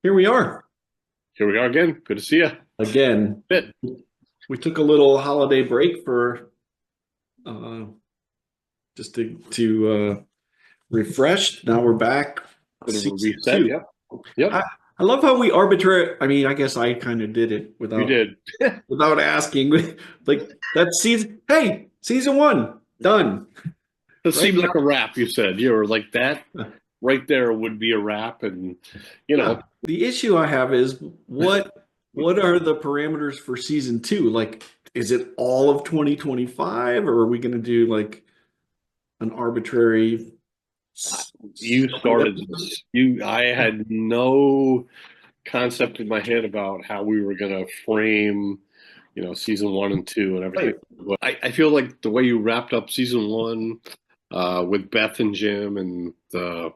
Here we are Here we are again. Good to see you. again. Bit. We took a little holiday break for uh, just to refresh. Now we're back, Bit of a season reset. two. Yep. Yep. I, I love how we arbitrary. I mean, I guess I kind of did it You did. without asking. Like that season. Hey, season one done. That Right seemed like a wrap, you said. You were like that now. right there would be a wrap. And, you Yeah. know, The issue I have is what are the parameters for season two? Like, is it all of 2025, or are we going to do like an arbitrary you so many started episodes? this. I had no concept in my head about how we were going to frame, season one and two and everything. Right. But I feel like the way you wrapped up season one with Beth and Jim and the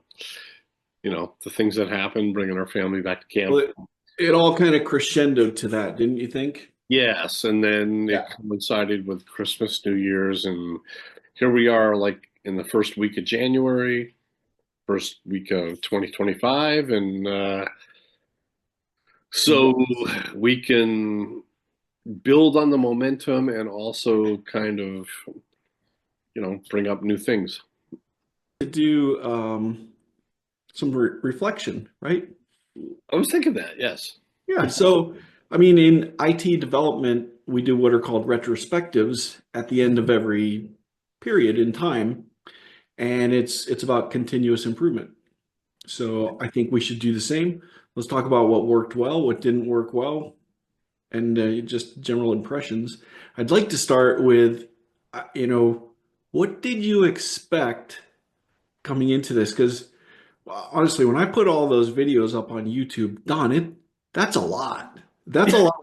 things that happened, bringing our family back to Well, camp. it all kind of crescendoed to that, didn't you think? Yes, and then Yeah. it coincided with Christmas, New Year's, and here we are, like in the first week of January, first week of 2025, and so we can build on the momentum and also kind of, bring up new things. To do some reflection, right? I was thinking that, yes. Yeah. So, I mean, in IT development, we do what are called retrospectives at the end of every period in time, and it's about continuous improvement. So, I think we should do the same. Let's talk about what worked well, what didn't work well, and just general impressions. I'd like to start with, what did you expect coming into this? Because honestly, when I put all those videos up on YouTube, Don, that's a lot. That's a lot.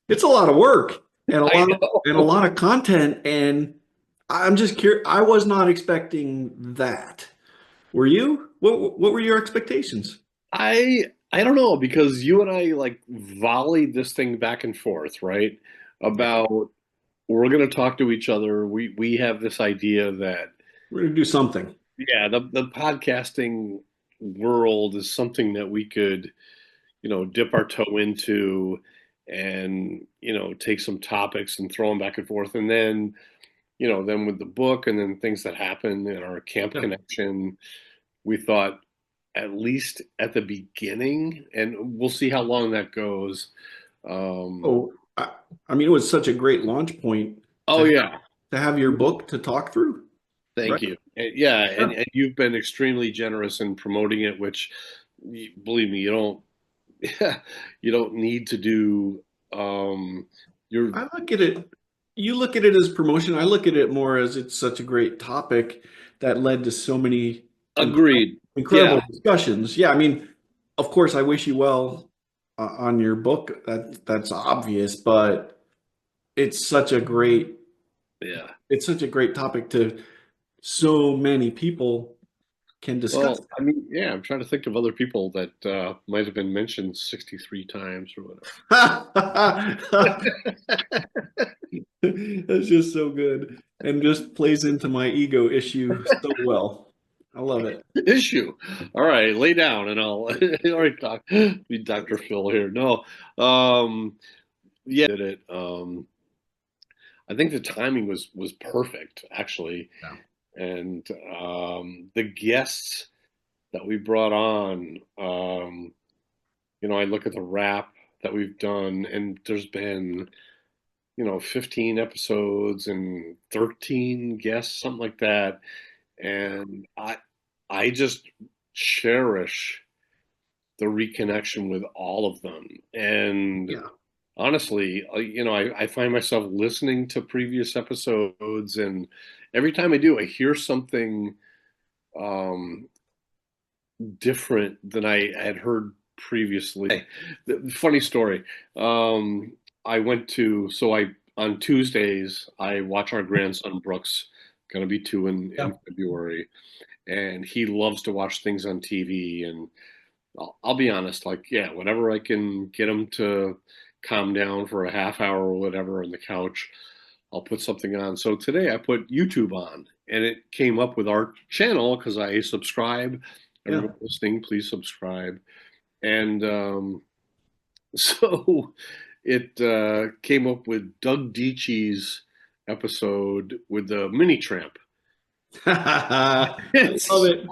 It's a lot of work and I a know. lot of content. And I'm just curious. I was not expecting that. Were you? What were your expectations? I don't know because you and I like volleyed this thing back and forth, right? About we're going to talk to each other. We have this idea that We're gonna do something. yeah, the podcasting world is something that we could, dip our toe into and, take some topics and throw them back and forth. And then, then with the book and then things that happen in our camp Yeah. connection, we thought at least at the beginning, and we'll see how long that goes. Um, Oh, I mean, it was such a great launch point oh to yeah, have your book to talk through, right? thank you. Yeah, Yeah. and you've been extremely generous in promoting it, which believe me, you don't you don't need to do. You're I look at it, you look at it as promotion. I look at it more as it's such a great topic that led to so many agreed. incredible Yeah. discussions. Yeah, I mean, of course, I wish you well on your book. That's obvious, but it's such a great Yeah. it's such a great topic to so many people can discuss Well, I mean, yeah, I'm trying to think of other people that might have been mentioned 63 times or that. whatever. That's just so good and just plays into my ego issue so well. I love it. Issue. All right, lay down and I'll all right, be Dr. Phil here. No. Yeah, did it. I think the timing was perfect actually. Yeah. And the guests that we brought on, I look at the wrap that we've done, and there's been, 15 episodes and 13 guests, something like that. And I just cherish the reconnection with all of them. And Yeah. honestly, I find myself listening to previous episodes, and every time I do, I hear something um, different than I had heard previously. Funny story. I went to so I on Tuesdays I watch our grandson Brooks, gonna be two Yeah. in February, and he loves to watch things on TV. And I'll be honest, like yeah, whenever I can get him to calm down for a half hour or whatever on the couch, I'll put something on. So today I put YouTube on, and it came up with our channel because I subscribe. Yeah. Everyone listening, please subscribe. And so it came up with Doug Dietschy's episode with the mini tramp. I And love so, it.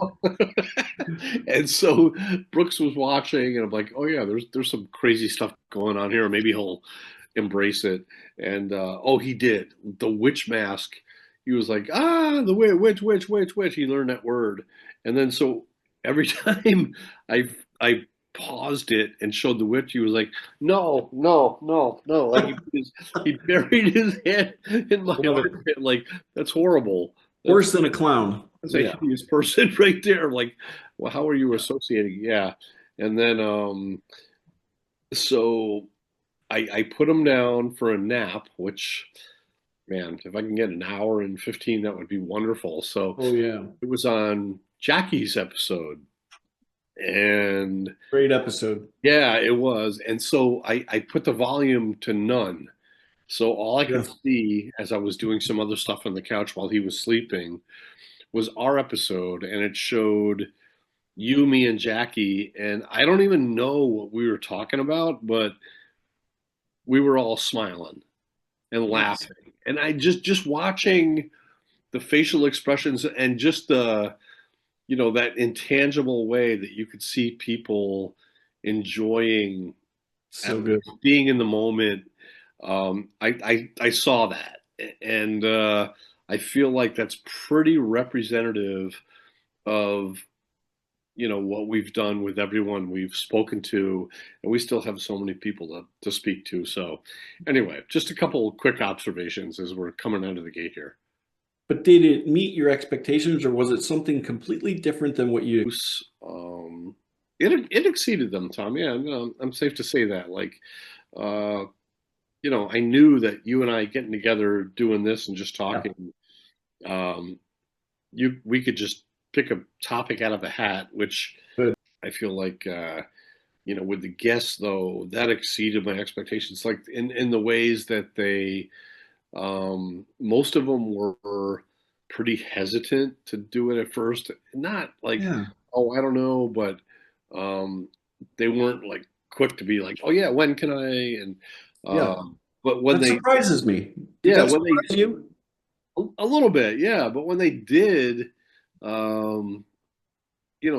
and so Brooks was watching, and I'm like, oh yeah, there's some crazy stuff going on here. Maybe he'll embrace it. And oh, he did. The witch mask. He was like, the witch. He learned that word, and then so every time I paused it and showed the witch, he was like, no, no, no, no. Like he buried his head in my Love it. armpit. Like that's horrible. That's Worse than a clown. that's a Yeah. hideous person right there. Like, well, how are you associating? Yeah. And then so I put him down for a nap, which man, if I can get an hour and 15, that would be wonderful. So Oh yeah. it was on Jackie's episode. And Great episode. yeah, it was. And so I put the volume to none. So all I could Yeah. see as I was doing some other stuff on the couch while he was sleeping was our episode, and it showed you, me, and Jackie. And I don't even know what we were talking about, but we were all smiling and Nice. laughing. And I just watching the facial expressions and just the that intangible way that you could see people enjoying So good. being in the moment. I saw that, and I feel like that's pretty representative of what we've done with everyone we've spoken to, and we still have so many people to speak to. So anyway, just a couple of quick observations as we're coming out of the gate here. But did it meet your expectations, or was it something completely different than what you? Um, it exceeded them, Tom. Yeah, no, I'm safe to say that. Like, uh, I knew that you and I getting together, doing this, and just Yeah. talking, um, we could just pick a topic out of a hat, which Good. I feel like with the guests though, that exceeded my expectations. Like in the ways that they most of them were pretty hesitant to do it at first. Not like, Yeah. oh, I don't know, but um, they weren't like quick to be like, oh yeah, when can I? And Yeah. but when That they, surprises me. Did yeah, that when they surprise you? a little bit, yeah, but when they did, um,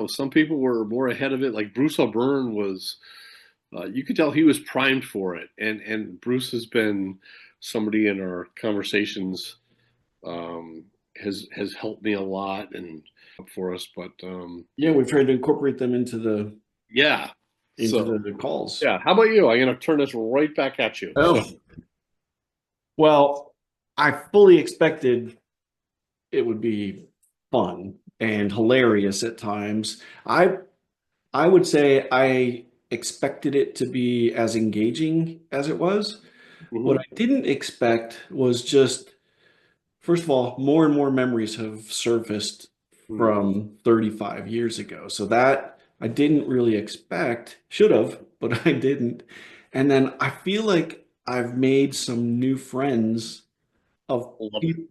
some people were more ahead of it. Like Bruce O'Byrne was, you could tell he was primed for it, and Bruce has been somebody in our conversations um, has helped me a lot and for us. But Yeah, we've tried to incorporate them yeah, into so the calls. yeah. How about you? I'm going to turn this right back at you. Oh, well, I fully expected it would be fun and hilarious at times. I would say I expected it to be as engaging as it was. What Hmm. I didn't expect was just, first of all, more and more memories have surfaced from 35 years ago. So that I didn't really expect, should have, but I didn't. And then I feel like I've made some new friends of Love it. pe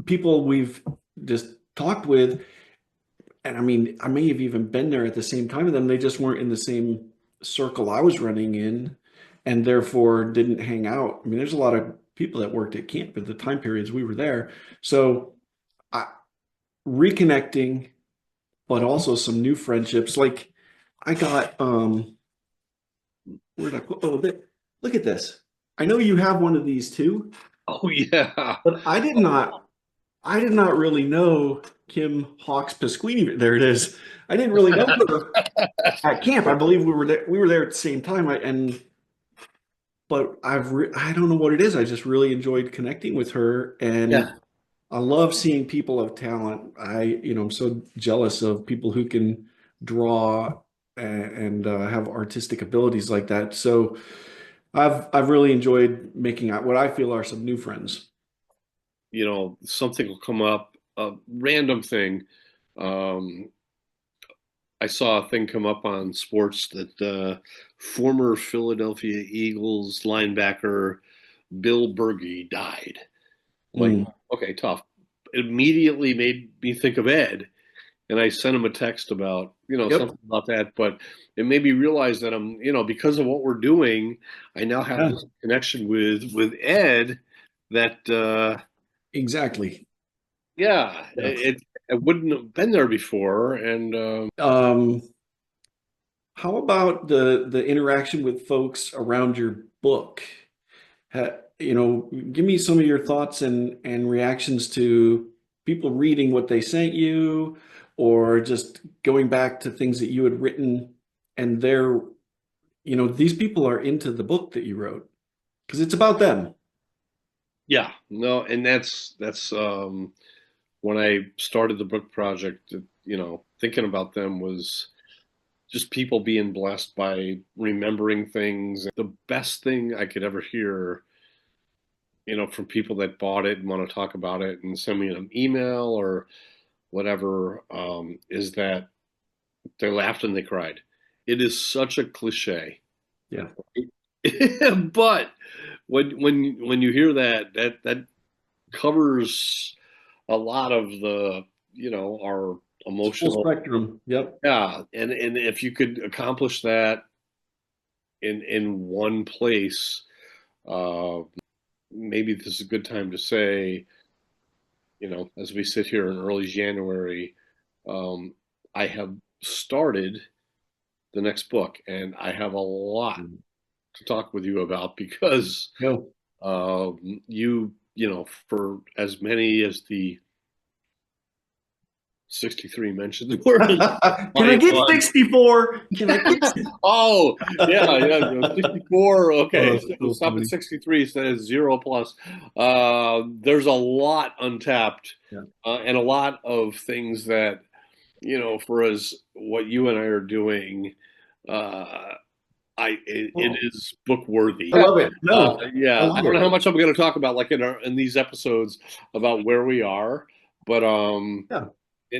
people we've just talked with. And I mean, I may have even been there at the same time as them. They just weren't in the same circle I was running in and therefore didn't hang out. I mean, there's a lot of people that worked at camp at the time periods we were there. So I, reconnecting, but also some new friendships. Like I got, where did I put, look at this. I know you have one of these too, Oh yeah. but I did not really know Kim Hawks Pasquini. There it is. I didn't really know her at camp. I believe we were there at the same time. But I don't know what it is. I just really enjoyed connecting with her, and Yeah. I love seeing people of talent. I'm so jealous of people who can draw and have artistic abilities like that. So I've really enjoyed making out what I feel are some new friends. Something will come up, a random thing. Um, I saw a thing come up on sports that former Philadelphia Eagles linebacker Bill Bergey died. I'm like, Mm. okay, tough. It immediately made me think of Ed, and I sent him a text about Yep. something about that, but it made me realize that because of what we're doing, I now have Yeah. this connection with Ed that, Exactly. yeah, Yeah. it wouldn't have been there before. And Um, how about the interaction with folks around your book? Give me some of your thoughts and reactions to people reading what they sent you, or just going back to things that you had written, and these people are into the book that you wrote because it's about them. yeah, no, and that's when I started the book project, thinking about them was just people being blessed by remembering things. The best thing I could ever hear, from people that bought it and want to talk about it and send me an email or whatever, is that they laughed and they cried. It is such a cliche, Yeah. but when you hear that covers a lot of the our It's full emotional. spectrum. Yep. Yeah, and if you could accomplish that in one place, uh, maybe this is a good time to say, as we sit here in early January, um, I have started the next book, and I have a lot to talk with you about because No. for as many as the 63 mentioned were in Can I volume get one. 64? Can I get Oh, yeah, 64. Oh, Okay, that's so so stop at funny. 63, says zero plus. There's a lot untapped, Yeah. and a lot of things that, for as what you and I are doing, uh, it Oh, is book worthy. I love it. No, I Yeah, I love don't know it. how much I'm going to talk about, like in these episodes about where we are, but Yeah,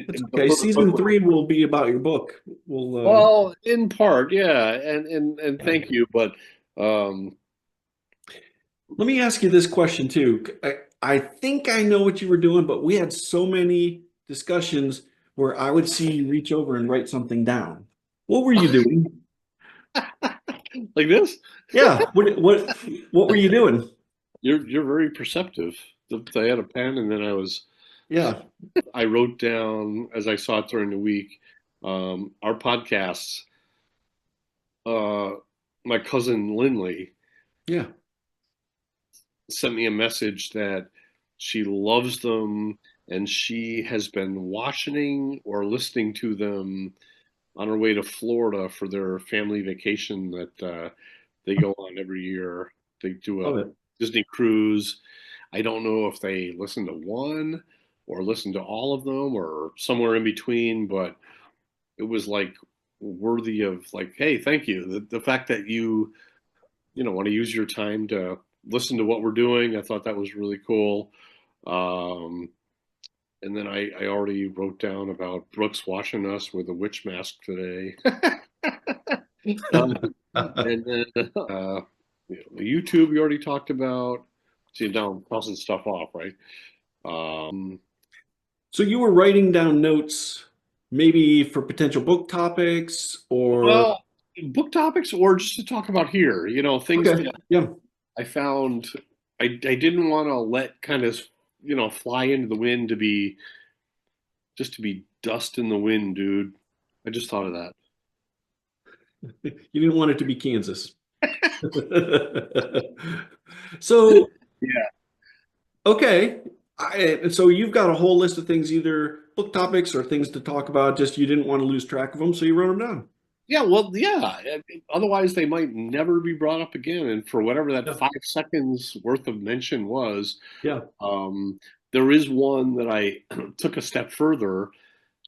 that's but okay. Season three will be about your book. well, in part, yeah, and Yeah. thank you, but um, Let me ask you this question too. I think I know what you were doing, but we had so many discussions where I would see you reach over and write something down. What were you doing? like this, Yeah. What were you doing? you're very perceptive. I had a pen, and then Yeah. I wrote down as I saw it during the week, our podcasts. Uh, my cousin Lindley Yeah. sent me a message that she loves them and she has been watching or listening to them on her way to Florida for their family vacation that they go on every year. They do a Love it. Disney cruise. I don't know if they listen to one or listen to all of them or somewhere in between, but it was like worthy of like, hey, thank you. The fact that you want to use your time to listen to what we're doing. I thought that was really cool. Um, and then I already wrote down about Brooks watching us with a witch mask today. And then the YouTube we already talked about. See, now I'm crossing stuff off, right? So you were writing down notes maybe for potential book topics or Well, book topics or just to talk about here, things okay. that Yeah. I found I didn't want to let kind of, fly into the wind to be just to be dust in the wind, dude. I just thought of that. You didn't want it to be Kansas. So, Yeah. okay. So you've got a whole list of things, either book topics or things to talk about, just you didn't want to lose track of them, so you wrote them down. Yeah, well, yeah. Otherwise, they might never be brought up again. And for whatever that Yeah. 5 seconds worth of mention was, Yeah. um, there is one that I took a step further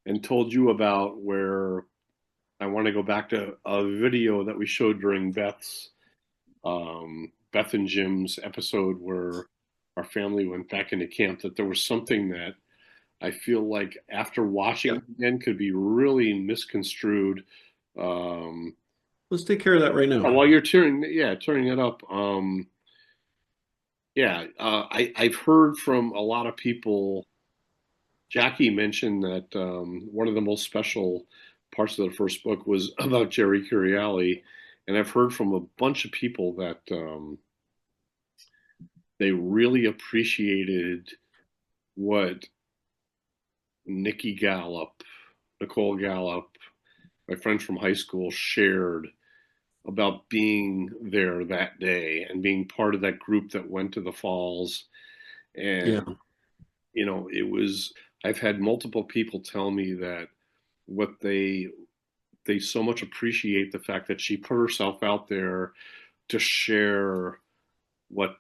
and told you about where I want to go back to a video that we showed during Beth and Jim's episode where our family went back into camp. That there was something that I feel like after watching Yeah. it again could be really misconstrued. Um, Let's take care of that right now. while you're tearing it up, yeah, I've heard from a lot of people. Jackie mentioned that one of the most special parts of the first book was about Jerry Curiali, and I've heard from a bunch of people that they really appreciated what Nicole Gallup, my friend from high school, shared about being there that day and being part of that group that went to the falls. And, it was, I've had multiple people tell me that what they so much appreciate the fact that she put herself out there to share what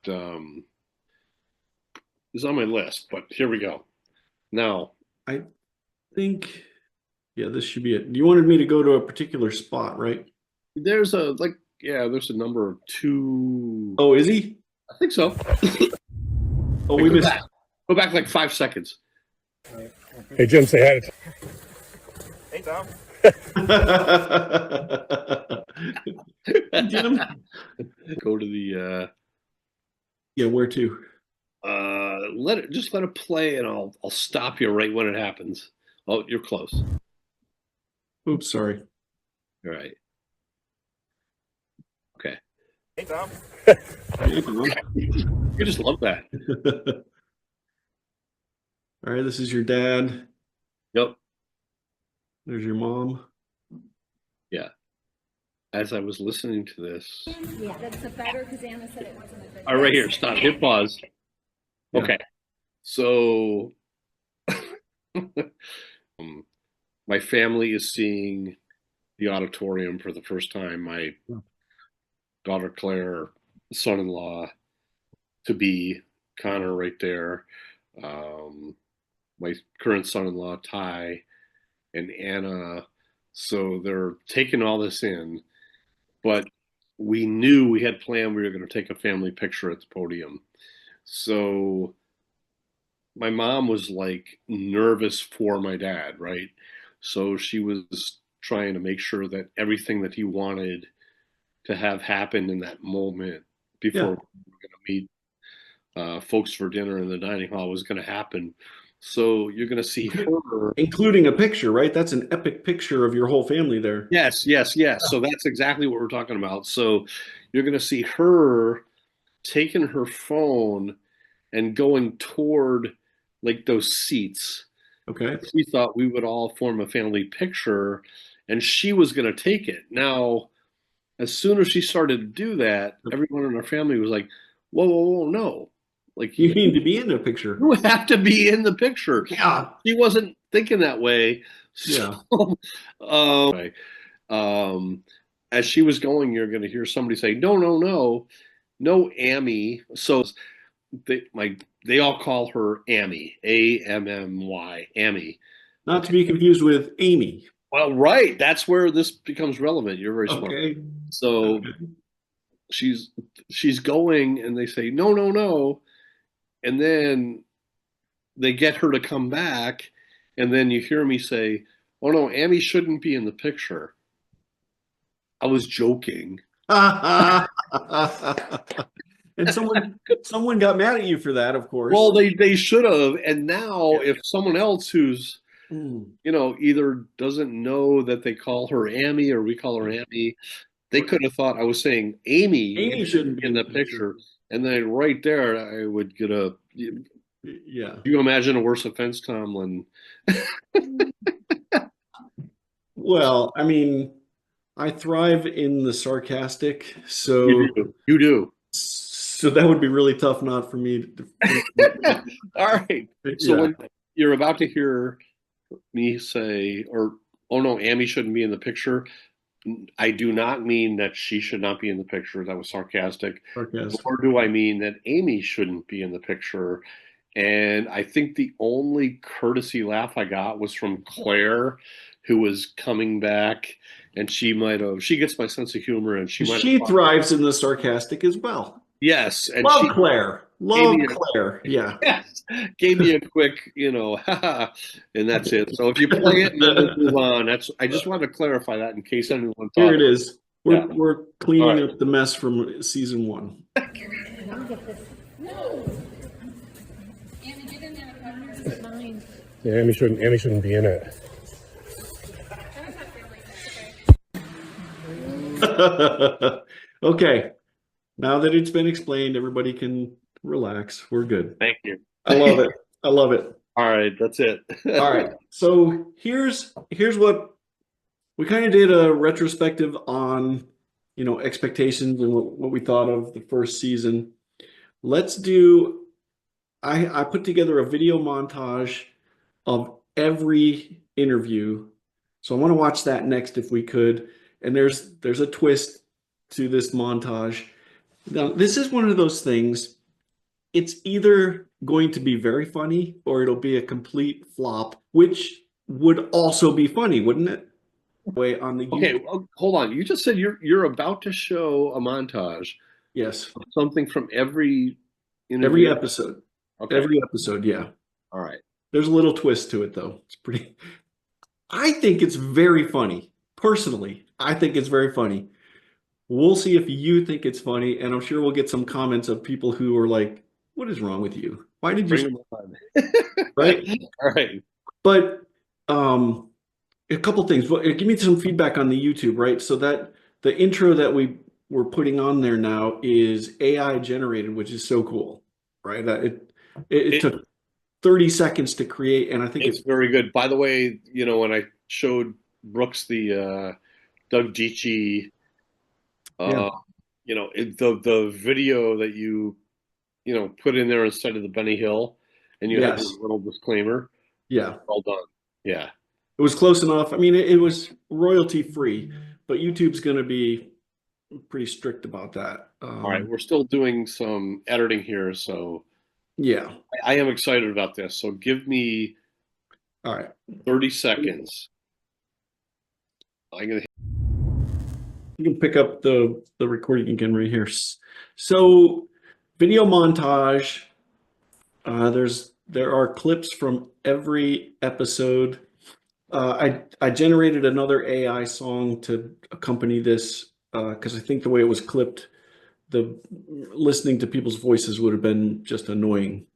is on my list. But here we go. Now, I think, this should be it. You wanted me to go to a particular spot, right? there's a number of 2. Oh, is he? I think so. Oh, we missed. Go back like 5 seconds. Hey, Jim, say hi to Hey, Tom. Jim? Go to the Where to? let it play, and I'll stop you right when it happens. Oh, you're close. Oops, sorry. All right. Okay. Hey, Tom. You just love that. All right, this is your dad. Yep. There's your mom. Yeah. As I was listening to this. Yeah, that's the better because Anna said it wasn't a good. All right, right here. Stop. Hit pause. Yeah. Okay. So my family is seeing the auditorium for the first time. My daughter Claire, son-in-law to be, Connor right there, my current son-in-law Ty, and Anna. So they're taking all this in, but we knew we had planned we were going to take a family picture at the podium. So my mom was like nervous for my dad, right? So she was trying to make sure that everything that he wanted to have happen in that moment before we were going to meet folks for dinner in the dining hall was going to happen. So you're going to see her, including a picture, right? That's an epic picture of your whole family there. Yes. So that's exactly what we're talking about. So you're going to see her taking her phone and going toward like those seats. Okay. She thought we would all form a family picture, and she was going to take it. Now, as soon as she started to do that, everyone in our family was like, whoa, no. Like, you need to be in the picture. You have to be in the picture. Yeah. She wasn't thinking that way. Yeah. As she was going, you're going to hear somebody say, no, Amy. So they all call her Amy, Ammy, Amy. Not to be confused with Amy. Well, right. That's where this becomes relevant. You're very smart. Okay. So she's going, and they say, no. And then they get her to come back, and then you hear me say, oh no, Amy shouldn't be in the picture. I was joking. And someone got mad at you for that, of course. Well, they should have. And now if someone else who's either doesn't know that they call her Amy or we call her Amy, they could have thought I was saying Amy shouldn't be in the picture. And then right there, I would get a. Yeah. Do you imagine a worse offense, Tomlin? Well, I mean, I thrive in the sarcastic, so you do. So that would be really tough not for me to all right. So when you're about to hear me say, or oh no, Amy shouldn't be in the picture, I do not mean that she should not be in the picture. That was sarcastic. Or do I mean that Amy shouldn't be in the picture? And I think the only courtesy laugh I got was from Claire, who was coming back, and she gets my sense of humor, and she thrives in the sarcastic as well. Yes. And Claire. Love Claire. Yeah. Yes. Gave me a quick, and that's it. So if you play it and then we'll move on, I just wanted to clarify that in case anyone thought. Here it is. We're cleaning up the mess from season 1. Yeah, Amy shouldn't be in it. Okay, now that it's been explained, everybody can relax. We're good. Thank you. I love it. I love it. All right, that's it. All right. So here's what we kind of did a retrospective on, expectations and what we thought of the first season. Let's do I put together a video montage of every interview. So I want to watch that next if we could. And there's a twist to this montage. Now, this is one of those things. It's either going to be very funny or it'll be a complete flop, which would also be funny, wouldn't it? Way on the Okay, YouTube. well, hold on. You just said you're about to show a montage Yes. of something from every Every interview. episode. Okay. Every episode, yeah. All right. There's a little twist to it though. I think it's very funny. Personally, I think it's very funny. We'll see if you think it's funny, and I'm sure we'll get some comments of people who are like, "What is wrong with you? Why did Bring you?" them on. Right? All right. But a couple things. Well, give me some feedback on the YouTube, right? So that the intro that we're putting on there now is AI generated, which is so cool, right? It took 30 seconds to create, and I think It's very good. By the way, when I showed Brooks the Doug Dietschy, Yeah. the video that you put in there instead of the Benny Hill, and you had Yes. this little disclaimer. Yeah. Well done. Yeah. It was close enough. I mean, it was royalty free, but YouTube's going to be pretty strict about that. All right. We're still doing some editing here, so Yeah. I am excited about this. So give me All right. 30 seconds. I'm gonna. You can pick up the recording again right here. So, video montage. There are clips from every episode. I generated another AI song to accompany this because I think the way it was clipped, the listening to people's voices would have been just annoying.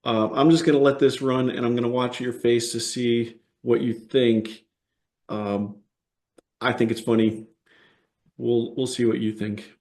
I'm just going to let this run, and I'm going to watch your face to see what you think. I think it's funny. We'll see what you think.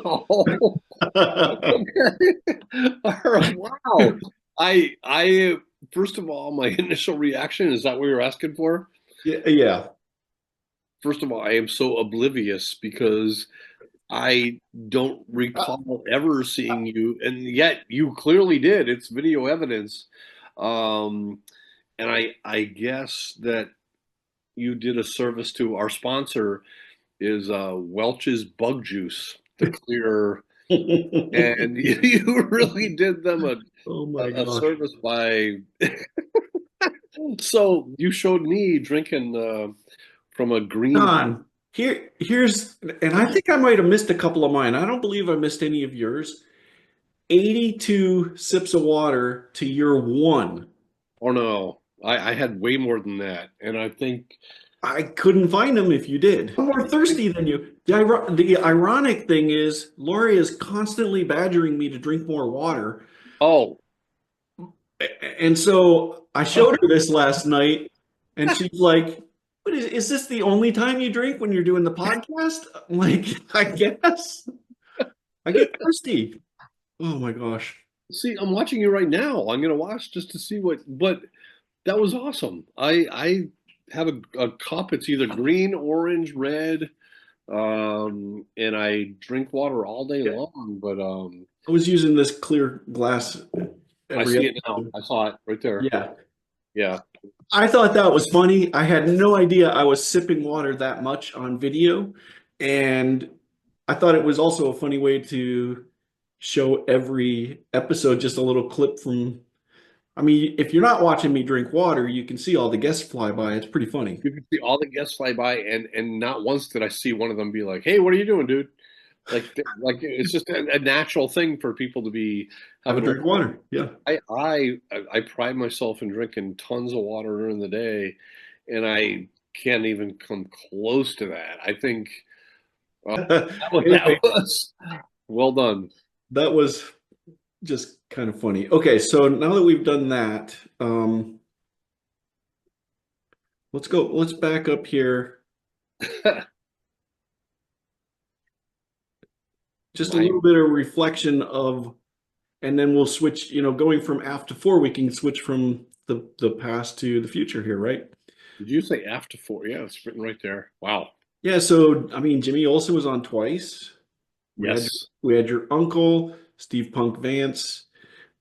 Oh, okay. All right. Wow. I first of all, my initial reaction is that what you're asking for? Yeah. First of all, I am so oblivious because I don't recall ever seeing you, and yet you clearly did. It's video evidence. And I guess that you did a service to our sponsor is Welch's Bug Juice, the clear and you really did them Oh my a gosh. service by. So you showed me drinking from a green. Don, here's, and I think I might have missed a couple of mine. I don't believe I missed any of yours. 82 sips of water to your one. Oh no, I had way more than that, and I think I couldn't find them if you did. I'm more thirsty than you. The ironic thing is, Lori is constantly badgering me to drink more water. oh. And so I showed her this last night, and she's like, "What is this the only time you drink when you're doing the podcast?" I'm like, I guess. I get thirsty. Oh my gosh. See, I'm watching you right now. I'm gonna watch just to see what. But that was awesome. I have a cup. It's either green, orange, red, and I drink water all day Yeah. long. But I was using this clear glass I every see it now. episode. I saw it right there. Yeah. Yeah. I thought that was funny. I had no idea I was sipping water that much on video. And I thought it was also a funny way to show every episode just a little clip from. I mean, if you're not watching me drink water, you can see all the guests fly by. It's pretty funny. You can see all the guests fly by, and not once did I see one of them be like, "Hey, what are you doing, dude?" Like it's just a natural thing for people to be Have a having. drink of water. Yeah. I pride myself in drinking tons of water during the day, and I can't even come close to that. I think Anyway, that was well done. that was just kind of funny. Okay, so now that we've done that, let's go. Let's back up here just a I, little bit of reflection of, and then we'll switch. Going from after four, we can switch from the past to the future here, right? did you say after four? Yeah, it's written right there. Wow. Yeah. So I mean, Jimmy Olsen was on twice. We had Yes. we had your uncle Steve Punk Vance.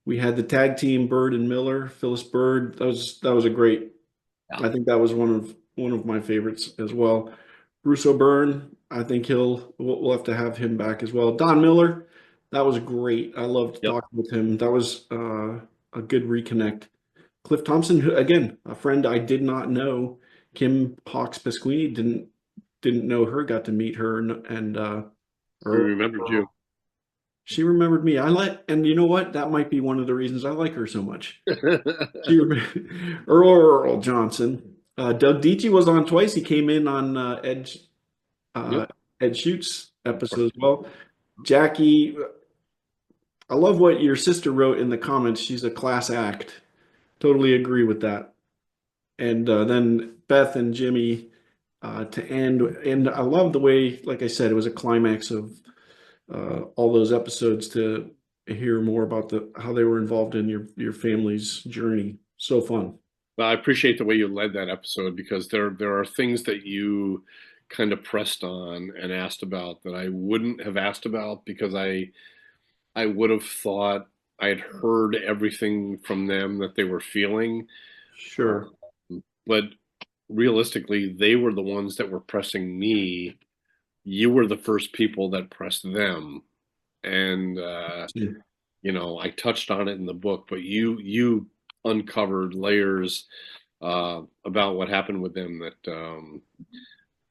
We had the tag team Bird and Miller, Phyllis Bird. That was a great. Yeah. I think that was one of my favorites as well. Bruce O'Byrne, I think we'll have to have him back as well. Don Miller, that was great. I loved Yep. talking with him. That was a good reconnect. Cliff Thompson, who, again, a friend I did not know. Kim Hawks Pasquini didn't know her. Got to meet her and We remembered you. she remembered me. And you know what? That might be one of the reasons I like her so much. Earl Johnson. Doug Dietschy was on twice. He came in on Yep. Ed Shoot's episode as well. Jackie, I love what your sister wrote in the comments. She's a class act. Totally agree with that. And then Beth and Jimmy to end. And I love the way, like I said, it was a climax of all those episodes to hear more about how they were involved in your family's journey. So fun. Well, I appreciate the way you led that episode because there are things that you kind of pressed on and asked about that I wouldn't have asked about because I would have thought I had heard everything from them that they were feeling. Sure. But realistically, they were the ones that were pressing me. You were the first people that pressed them. And I touched on it in the book, but you uncovered layers about what happened with them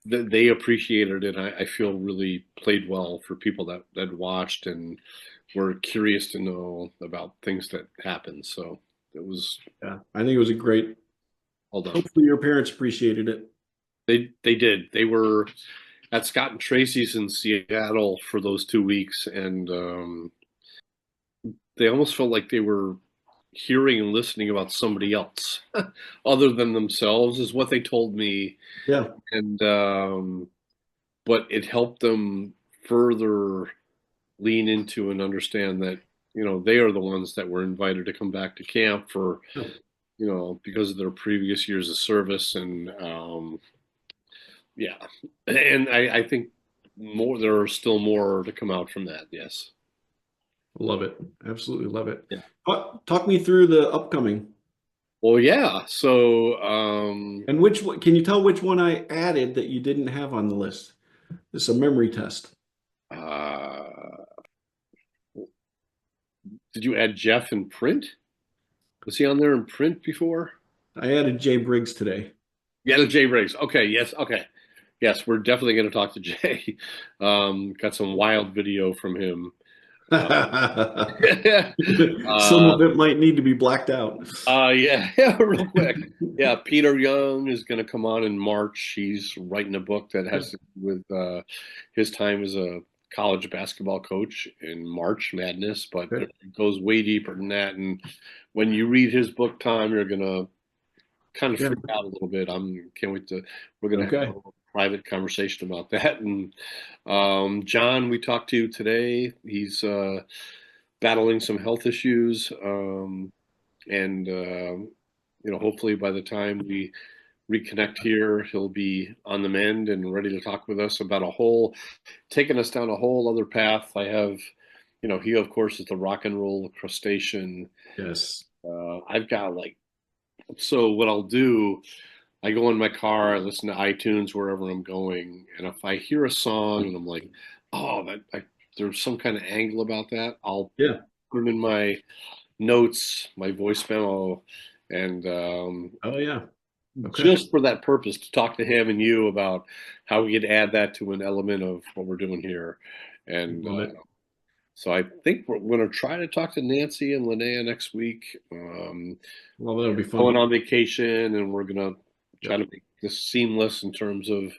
that they appreciated it. I feel really played well for people that watched and were curious to know about things that happened. So it was Yeah, I think it was a great. well done. Hopefully, your parents appreciated it. They did. They were at Scott and Tracy's in Seattle for those 2 weeks, and they almost felt like they were hearing and listening about somebody else other than themselves, is what they told me. Yeah, And but it helped them further lean into and understand that they are the ones that were invited to come back to camp for because of their previous years of service. And yeah, and I think there are still more to come out from that. Yes. love it. Absolutely love it. Yeah. Talk me through the upcoming. Well, yeah. So And can you tell which one I added that you didn't have on the list? This is a memory test. uh, Did you add Jeff in print? Was he on there in print before? I added Jay Briggs today. Yeah, the Jay Briggs. Okay, yes, okay. Yes, we're definitely going to talk to Jay. Got some wild video from him. Some Uh, of it might need to be blacked out. yeah, real quick. Yeah, Peter Young is going to come on in March. He's writing a book that has to do with his time as a college basketball coach in March Madness, but Okay. it goes way deeper than that. And when you read his book, Tom, you're going to kind of Yeah. freak out a little bit. Can't wait to. We're going to Okay. have a private conversation about that. And John, we talked to today. He's battling some health issues, and hopefully by the time we reconnect here, he'll be on the mend and ready to talk with us about taking us down a whole other path. I have, he of course is the rock and roll crustacean. Yes. I've got so what I'll do, I go in my car, I listen to iTunes wherever I'm going, and if I hear a song and I'm like, oh, there's some kind of angle about that, I'll Yeah. put it in my notes, my voice memo, and Oh yeah. Okay. just for that purpose to talk to him and you about how we could add that to an element of what we're doing here. And Love it. so I think we're going to try to talk to Nancy and Linnea next week. Well, that'll be Going fun. on vacation, and we're going to try to make this seamless in terms of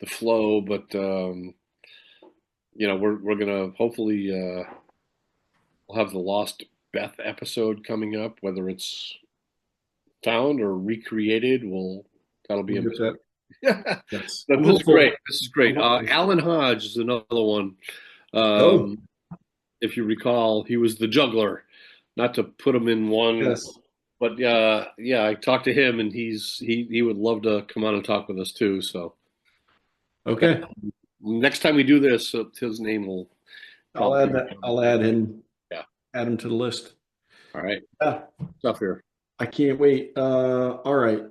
the flow. But we're going to hopefully we'll have the Lost Beth episode coming up, whether it's found or recreated. That'll be We'll get that. Yes. But I'm this is hopeful. great. This is great. I'm hopeful. Alan Hodge is another one. Oh. If you recall, he was the juggler. Not to put him in one, Yes. but yeah, I talked to him, and he would love to come on and talk with us too. So Okay. next time we do this, his name will. I'll add that. I'll add him. Yeah. Add him to the list. All right. Yeah. Stuff here. I can't wait. All right.